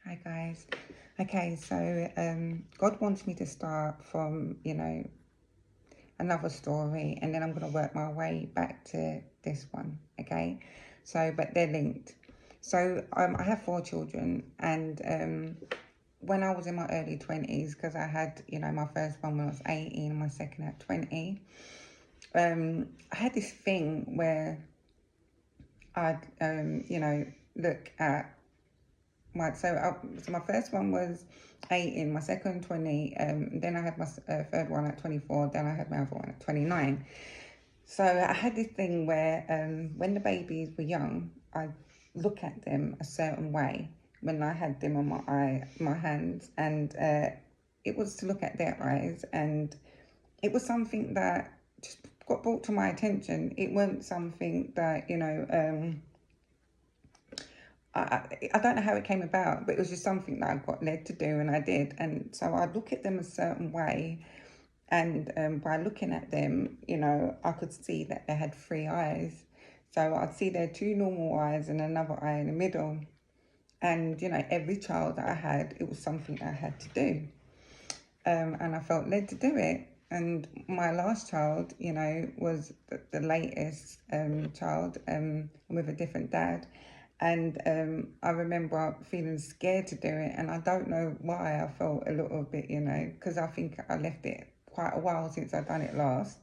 Hi guys. Okay, so God wants me to start from, another story, and then I'm going to work my way back to this one. Okay, so but they're linked. So I have 4 children, and when I was in my early 20s, because I had, my first one when I was 18, my second at 20, I had this thing where I'd, look at so my first one was 18, my second 20, then I had my third one at 24, then I had my other one at 29. So I had this thing where when the babies were young, I look at them a certain way when I had them on my hands, and it was to look at their eyes, and it was something that just got brought to my attention. It wasn't something that I don't know how it came about, but it was just something that I got led to do, and I did. And so I'd look at them a certain way, and by looking at them, I could see that they had 3 eyes. So I'd see their 2 normal eyes and another eye in the middle. And, every child that I had, it was something I had to do. And I felt led to do it. And my last child, was the latest child with a different dad. And I remember feeling scared to do it, and I don't know why I felt a little bit, because I think I left it quite a while since I'd done it last.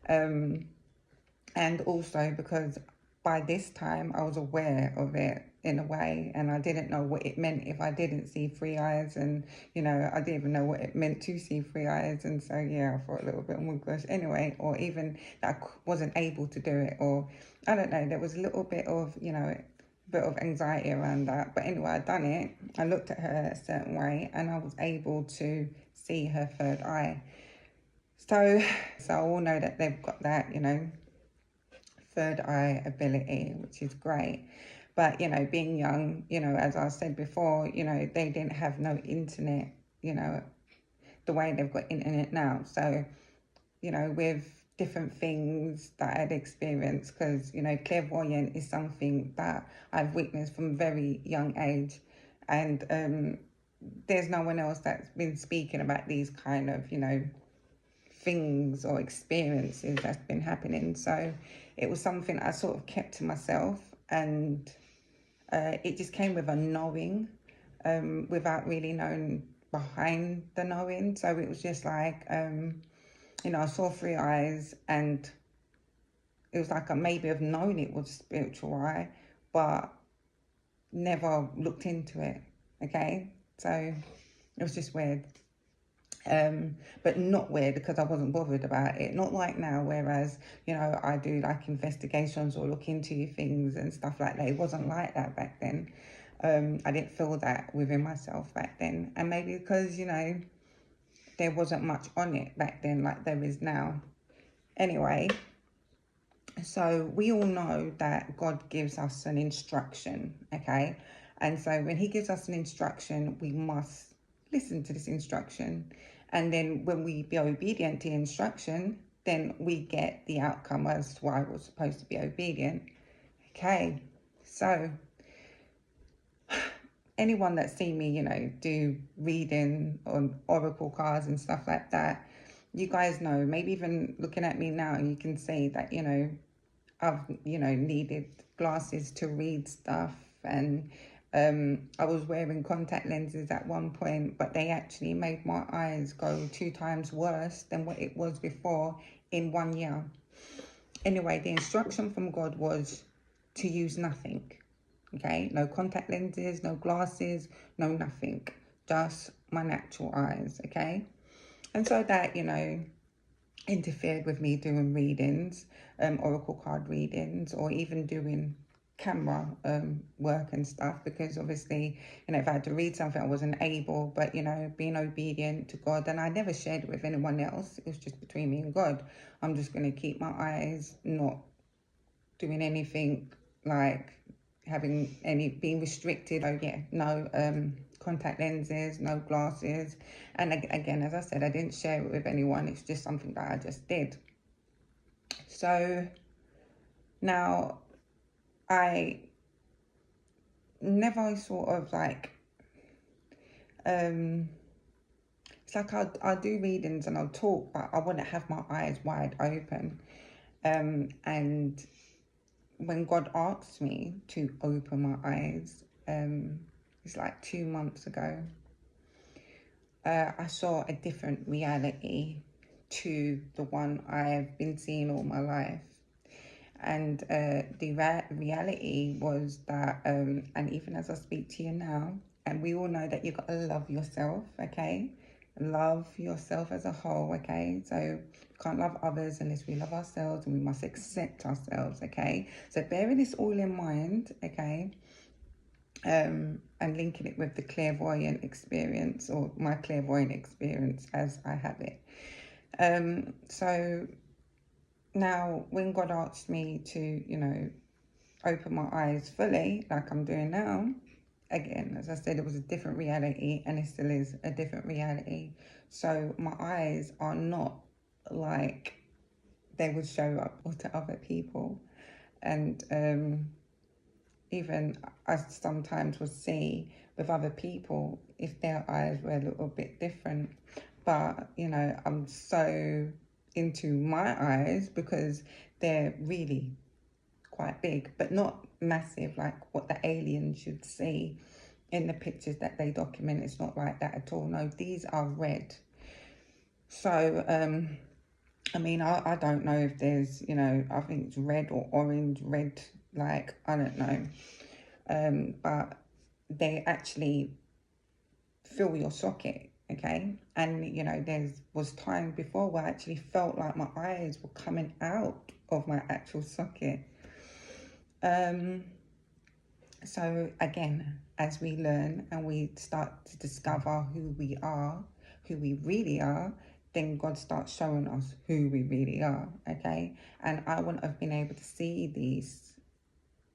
And also because by this time I was aware of it in a way, and I didn't know what it meant if I didn't see 3 eyes, and I didn't even know what it meant to see 3 eyes. And so I thought a little bit, oh my gosh, anyway, or even that I wasn't able to do it, or I don't know, there was a little bit of bit of anxiety around that. But anyway, I'd done it. I looked at her a certain way, and I was able to see her third eye. So I all know that they've got that, third eye ability, which is great. But, being young, as I said before, they didn't have no internet, the way they've got internet now. So, with different things that I'd experienced, because, clairvoyant is something that I've witnessed from a very young age. And there's no one else that's been speaking about these kind of, things or experiences that's been happening. So it was something I sort of kept to myself, and it just came with a knowing, without really knowing behind the knowing. So it was just like, I saw 3 eyes, and it was like I maybe have known it was spiritual eye, but never looked into it. Okay, so it was just weird. But not weird because I wasn't bothered about it. Not like now, whereas, I do like investigations or look into things and stuff like that. It wasn't like that back then. I didn't feel that within myself back then. And maybe because, there wasn't much on it back then like there is now. Anyway, so we all know that God gives us an instruction, okay? And so when he gives us an instruction, we must listen to this instruction. And then when we be obedient to the instruction, then we get the outcome as to why we're supposed to be obedient. Okay, so anyone that's seen me, do reading on oracle cards and stuff like that, you guys know, maybe even looking at me now, you can see that, I've, needed glasses to read stuff. And I was wearing contact lenses at one point, but they actually made my eyes go 2 times worse than what it was before in 1 year. Anyway, the instruction from God was to use nothing. Okay, no contact lenses, no glasses, no nothing, just my natural eyes. Okay, and so that, interfered with me doing readings, oracle card readings, or even doing camera work and stuff, because obviously, if I had to read something, I wasn't able. But, being obedient to God, and I never shared it with anyone else. It was just between me and God. I'm just going to keep my eyes not doing anything like being restricted. Oh yeah, no contact lenses, no glasses. And again, as I said, I didn't share it with anyone. It's just something that I just did. So now I never sort of like it's like I'll do readings and I'll talk, but I want to have my eyes wide open. And when God asked me to open my eyes, it's like 2 months ago, I saw a different reality to the one I've been seeing all my life. And the reality was that, and even as I speak to you now, and we all know that you got to love yourself, okay? Love yourself as a whole, okay? So we can't love others unless we love ourselves, and we must accept ourselves, okay? So bearing this all in mind, okay, and linking it with the clairvoyant experience, or my clairvoyant experience as I have it. So now when God asked me to, open my eyes fully, like I'm doing now, again, as I said, it was a different reality, and it still is a different reality. So my eyes are not like they would show up to other people. And even I sometimes would see with other people if their eyes were a little bit different. But, I'm so into my eyes because they're really quite big, but not massive like what the aliens should see in the pictures that they document. It's not like that at all. No, these are red. So, I mean, I don't know if there's, I think it's red or orange, red, like, I don't know. But they actually fill your socket, okay? And, there was time before where I actually felt like my eyes were coming out of my actual socket. So again, as we learn and we start to discover who we are, who we really are, then God starts showing us who we really are, okay? And I wouldn't have been able to see these,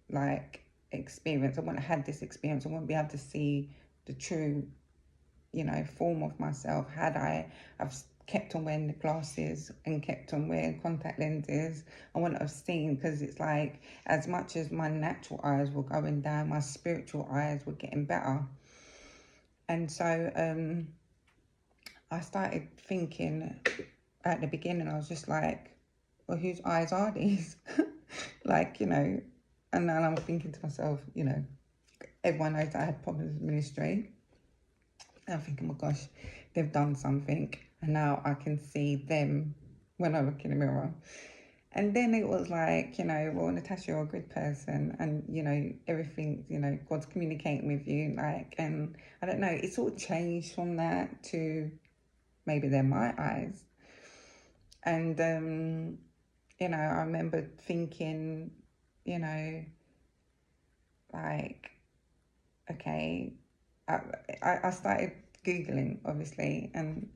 like, experience. I wouldn't have had this experience. I wouldn't be able to see the true, form of myself had I've kept on wearing the glasses and kept on wearing contact lenses. I wouldn't have seen, because it's like, as much as my natural eyes were going down, my spiritual eyes were getting better. And so I started thinking at the beginning, I was just like, well, whose eyes are these? Like, and then I'm thinking to myself, everyone knows that I had problems with ministry. And I'm thinking, oh my gosh, they've done something. And now I can see them when I look in the mirror. And then it was like, well, Natasha, you're a good person. And, everything, God's communicating with you. Like, and I don't know, it sort of changed from that to maybe they're my eyes. And, I remember thinking, like, okay, I started Googling, obviously, and,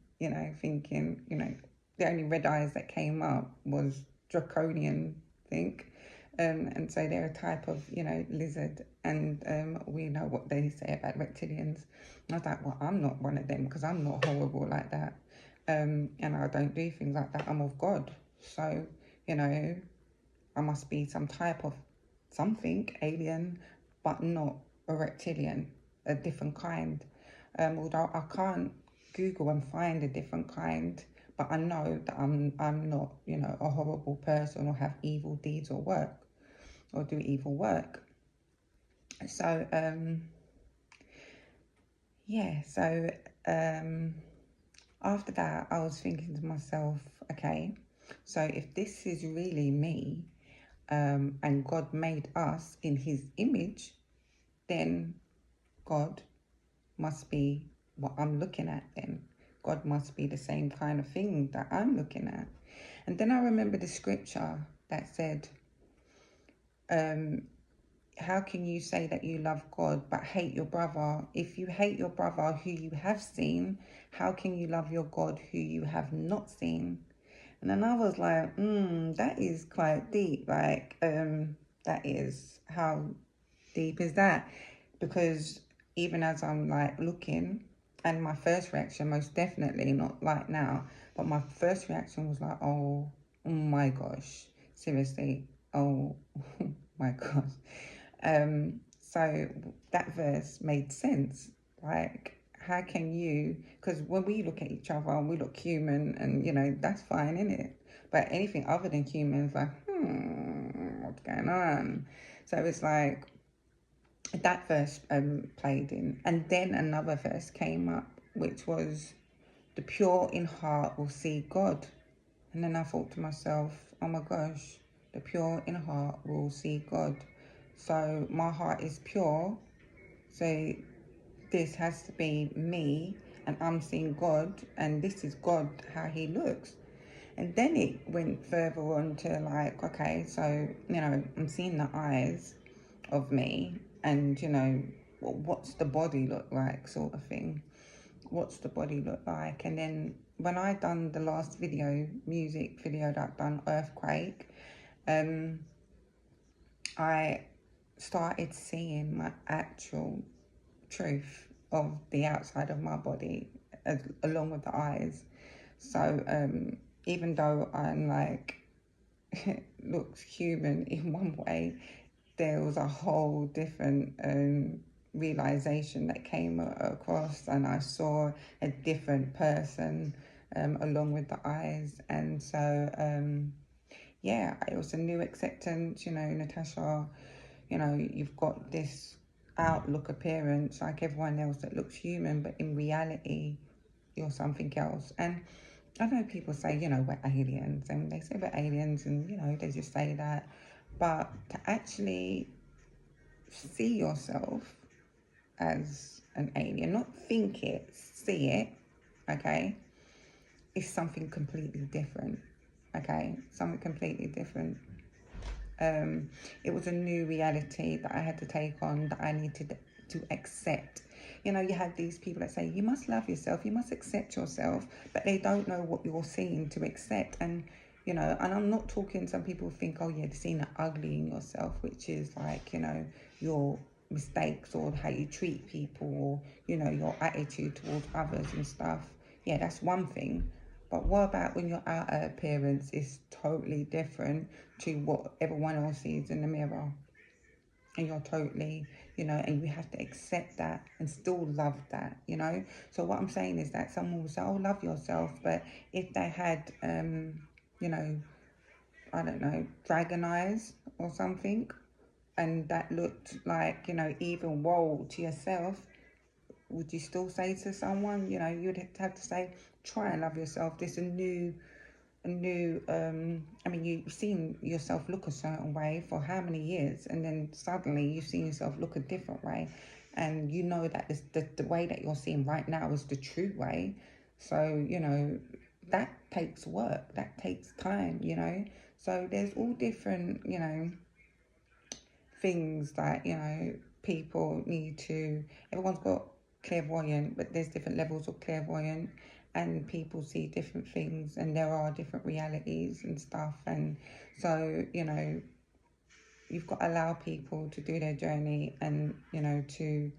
thinking, the only red eyes that came up was draconian, I think. And so they're a type of, lizard, and we know what they say about reptilians. And I was like, well, I'm not one of them, because I'm not horrible like that. And I don't do things like that. I'm of God. So, I must be some type of something, alien, but not a reptilian, a different kind. Although I can't Google and find a different kind, but I know that I'm not, a horrible person or have evil deeds or do evil work. So, after that, I was thinking to myself, okay, so if this is really me, and God made us in his image, then God must be what I'm looking at then. God must be the same kind of thing that I'm looking at. And then I remember the scripture that said, how can you say that you love God but hate your brother? If you hate your brother who you have seen, how can you love your God who you have not seen? And then I was like, that is quite deep. Like, that is, how deep is that? Because even as I'm like looking, and my first reaction, most definitely not like now, but my first reaction was like, oh my gosh, seriously, oh my gosh. So that verse made sense. Like, how can you, because when we look at each other and we look human, and that's fine, isn't it? But anything other than human is like, what's going on? So it's like that verse played in, and then another verse came up, which was, the pure in heart will see God. And then I thought to myself, oh my gosh, the pure in heart will see God. So my heart is pure, so this has to be me, and I'm seeing God, and this is God, how he looks. And then it went further on to like, okay, so, I'm seeing the eyes of me, and, what's the body look like, sort of thing. What's the body look like? And then when I done the last music video that I've done, Earthquake, I started seeing my actual truth of the outside of my body, along with the eyes. So even though I'm like looks human in one way, there was a whole different realization that came across, and I saw a different person along with the eyes. And so yeah, it was a new acceptance. Natasha, you've got this outlook appearance like everyone else that looks human, but in reality you're something else. And I know people say, we're aliens, and they say we're aliens, and they just say that, but to actually see yourself as an alien, not think it, see it, okay, is something completely different. Okay, something completely different. It was a new reality that I had to take on, that I needed to accept. You have these people that say, you must love yourself, you must accept yourself, but they don't know what you're seeing to accept. And, and I'm not talking, some people think, oh yeah, they're seeing the ugly in yourself, which is like, your mistakes, or how you treat people, or, your attitude towards others and stuff. Yeah, that's one thing. But what about when your outer appearance is totally different to what everyone else sees in the mirror? And you're totally, and you have to accept that and still love that, So what I'm saying is that someone will say, oh, love yourself. But if they had, I don't know, dragon eyes or something, and that looked like, even woe to yourself, would you still say to someone, you'd have to say, try and love yourself. There's a new, I mean, you've seen yourself look a certain way for how many years, and then suddenly you've seen yourself look a different way, and that the way that you're seeing right now is the true way. So, that takes work, that takes time, So there's all different, things that, people need to, everyone's got clairvoyant, but there's different levels of clairvoyant, and people see different things, and there are different realities and stuff. And so, you've got to allow people to do their journey, and, to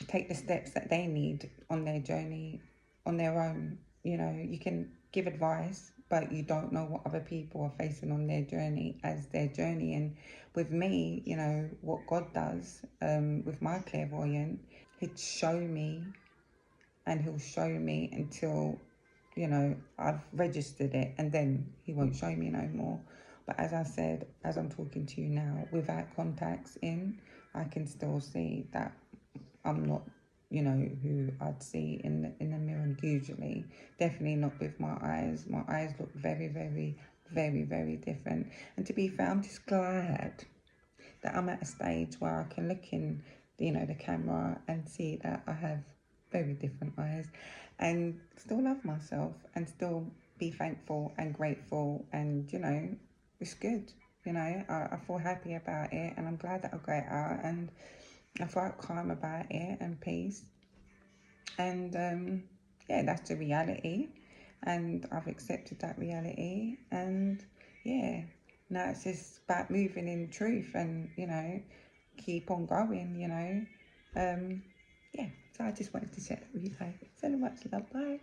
take the steps that they need on their journey on their own. You can give advice, but you don't know what other people are facing on their journey as their journey. And with me, what God does with my clairvoyant, he'd show me, and he'll show me until, I've registered it, and then he won't show me no more. But as I said, as I'm talking to you now, without contacts in, I can still see that I'm not, who I'd see in the mirror usually. Definitely not with my eyes. My eyes look very, very, very, very different. And to be fair, I'm just glad that I'm at a stage where I can look in, the camera and see that I have very different eyes, and still love myself, and still be thankful and grateful. And, it's good. I feel happy about it, and I'm glad that I got it out, and I felt calm about it, and peace. And yeah, that's the reality, and I've accepted that reality. And yeah, now it's just about moving in truth, and keep on going. Yeah, so I just wanted to share that with you guys. So much love. Bye.